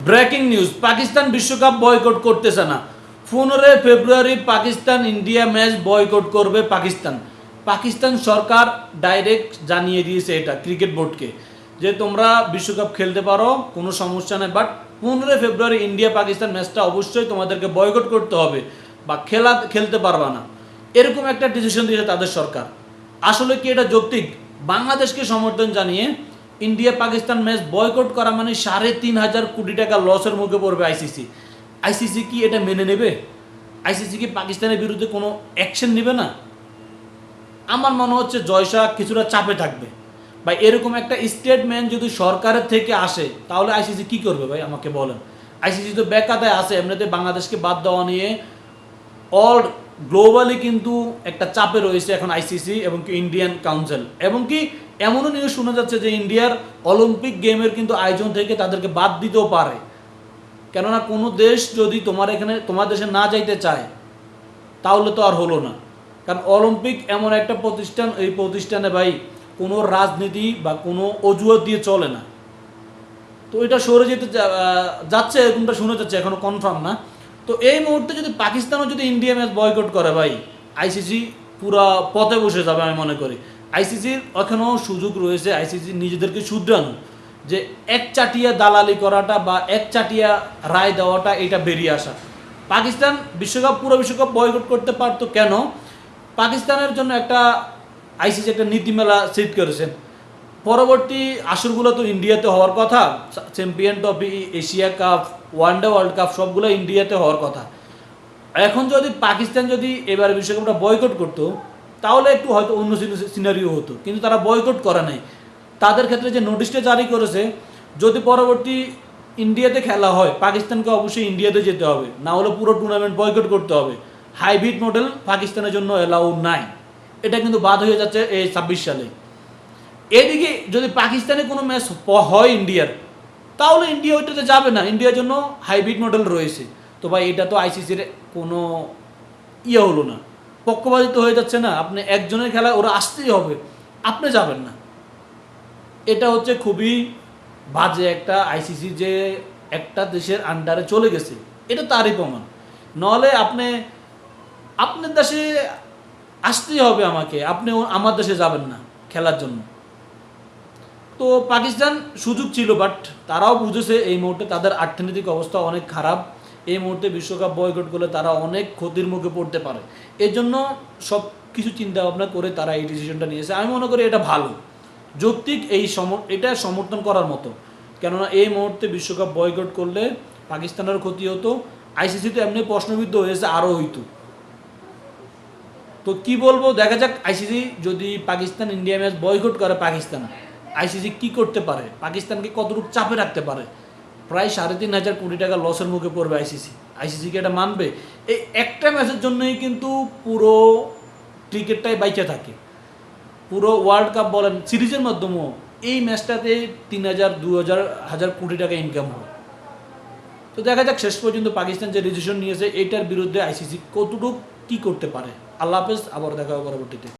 Breaking news, Pakistan বিশ্বকাপ boycott করতেছে না। 15 ফেব্রুয়ারি পাকিস্তান ইন্ডিয়া ম্যাচ বয়কট করবে পাকিস্তান। পাকিস্তান সরকার ডাইরেক্ট জানিয়ে দিয়েছে এটা ক্রিকেট বোর্ডকে যে তোমরা বিশ্বকাপ খেলতে পারো, কোনো সমস্যা নেই, বাট 15 ফেব্রুয়ারি ইন্ডিয়া পাকিস্তান ম্যাচটা অবশ্যই তোমাদেরকে বয়কট করতে হবে বা খেলতে পারবা না, এরকম একটা ডিসিশন দিয়েছে তাদের সরকার। আসলে কি এটা যৌক্তিক? বাংলাদেশকে সমর্থন জানিয়ে ইন্ডিয়া পাকিস্তান ম্যাচ বয়কট করা মানে 3,500 কোটি টাকা লসের মুখে পড়বে আইসিসি। আইসিসি কি এটা মেনে নেবে? আইসিসি কি পাকিস্তানের বিরুদ্ধে কোনো অ্যাকশন নেবে না? আমার মনে হচ্ছে জয়শাহ কিছুটা চাপে থাকবে ভাই। এরকম একটা স্টেটমেন্ট যদি সরকারের থেকে আসে তাহলে আইসিসি কি করবে ভাই আমাকে বলেন। আইসিসি তো বেকাতায় আছে, এমনিতে বাংলাদেশকে বাদ দেওয়া নিয়ে অল গ্লোবালি কিন্তু একটা চাপে রয়েছে এখন আইসিসি এবং কি ইন্ডিয়ান কাউন্সিল, এবং কি এমনও নিউজ শোনা যাচ্ছে যে ইন্ডিয়ার অলিম্পিক গেমের কিন্তু আয়োজন থেকে তাদেরকে বাদ দিতেও পারে। কেননা কোনো দেশ যদি তোমার দেশে না যাইতে চায় তাহলে তো আর হলো না। কারণ অলিম্পিক এমন একটা প্রতিষ্ঠান, এই প্রতিষ্ঠানে ভাই কোনো রাজনীতি বা কোনো অজুহাত দিয়ে চলে না। তো এটা সরে যেতে যাচ্ছে, এরকমটা শোনা যাচ্ছে, এখনো কনফার্ম না। তো এই মুহূর্তে যদি পাকিস্তানও যদি ইন্ডিয়া ম্যাচ বয়কট করে ভাই, আইসিসি পুরা পথে বসে যাবে আমি মনে করি। আইসিসির এখনও সুযোগ রয়েছে আইসিসি নিজেদেরকে শুধরানো, যে একচাটিয়া দালালি করাটা বা একচাটিয়া রায় দেওয়াটা এটা বেরিয়ে আসা। পাকিস্তান পুরো বিশ্বকাপ বয়কট করতে পারতো কেন? পাকিস্তানের জন্য একটা আইসিসি একটা নীতিমেলা সেট করেছে। পরবর্তী আসরগুলো তো ইন্ডিয়াতে হওয়ার কথা, champion trophy, Asia cup, one day world cup সবগুলো ইন্ডিয়াতে হওয়ার কথা। এখন যদি পাকিস্তান যদি এবার বিশ্বকাপটা বয়কট করতো তাহলে একটু হয়তো অন্য সিনারিও হতো, কিন্তু তারা বয়কট করে নাই। তাদের ক্ষেত্রে যে নোটিশটা জারি করেছে, যদি পরবর্তী ইন্ডিয়াতে খেলা হয় পাকিস্তানকে অবশ্যই ইন্ডিয়াতে যেতে হবে, না হলে পুরো টুর্নামেন্ট বয়কট করতে হবে। হাইব্রিড মডেল পাকিস্তানের জন্য অ্যালাউ নাই, এটা কিন্তু বাদ হয়ে যাচ্ছে এই 26 সালে। এদিকে যদি পাকিস্তানে কোনো ম্যাচ হয় ইন্ডিয়ার, তাহলে ইন্ডিয়া ওইটাতে যাবে না, ইন্ডিয়ার জন্য হাইব্রিড মডেল রয়েছে। তো ভাই এটা তো আইসিসির কোনো হলো না, পক্ষপাতিত্ব হয়ে যাচ্ছে না। আপনি একজনের খেলায় ওরা আসতেই হবে, আপনি যাবেন না। এটা হচ্ছে খুবই বাজে একটা আইসিসি যে একটা দেশের আন্ডারে চলে গেছে, এটা তারই প্রমাণ। নাহলে আপনার দেশে আসতেই হবে আমাকে, আপনি আমার দেশে যাবেন না খেলার জন্য। তো পাকিস্তান সুযোগ ছিল, বাট তারাও বুঝেছে এই মুহূর্তে তাদের অর্থনৈতিক অবস্থা অনেক খারাপ। এই মুহূর্তে বিশ্বকাপ বয়কট করলে তারা অনেক ক্ষতির মুখে পড়তে পারে। এর জন্য সব কিছু চিন্তা ভাবনা করে তারা এই ডিসিশনটা নিয়েছে। আমি মনে করি এটা ভালো, যৌক্তিক, এটা সমর্থন করার মতো। কেননা এই মুহূর্তে বিশ্বকাপ বয়কট করলে পাকিস্তানের ক্ষতি হতো, আইসিসি তো এমনি প্রশ্নবিদ্ধ হয়েছে, আরও হইতো। তো কি বলবো, দেখা যাক আইসিসি যদি পাকিস্তান ইন্ডিয়া ম্যাচ বয়কট করে, আইসিসি কি করতে পারে, পাকিস্তানকে কতটুকু চাপে রাখতে পারে। প্রায় 3,500 কোটি টাকা লসের মুখে পড়বে আইসিসি কি এটা মানবে? এই একটা ম্যাচের জন্যই কিন্তু পুরো ক্রিকেটটাই বাইচে থাকে। পুরো ওয়ার্ল্ড কাপ বলেন, সিরিজের মাধ্যমেও এই ম্যাচটাতে 3,000 2,000 কোটি টাকা ইনকাম হয়। তো দেখা যাক শেষ পর্যন্ত পাকিস্তান যে ডিসিশন নিয়েছে এটার বিরুদ্ধে আইসিসি কতটুকু কি করতে পারে। আল্লাহ হাফেজ, আবার দেখা হবে পরবর্তীতে।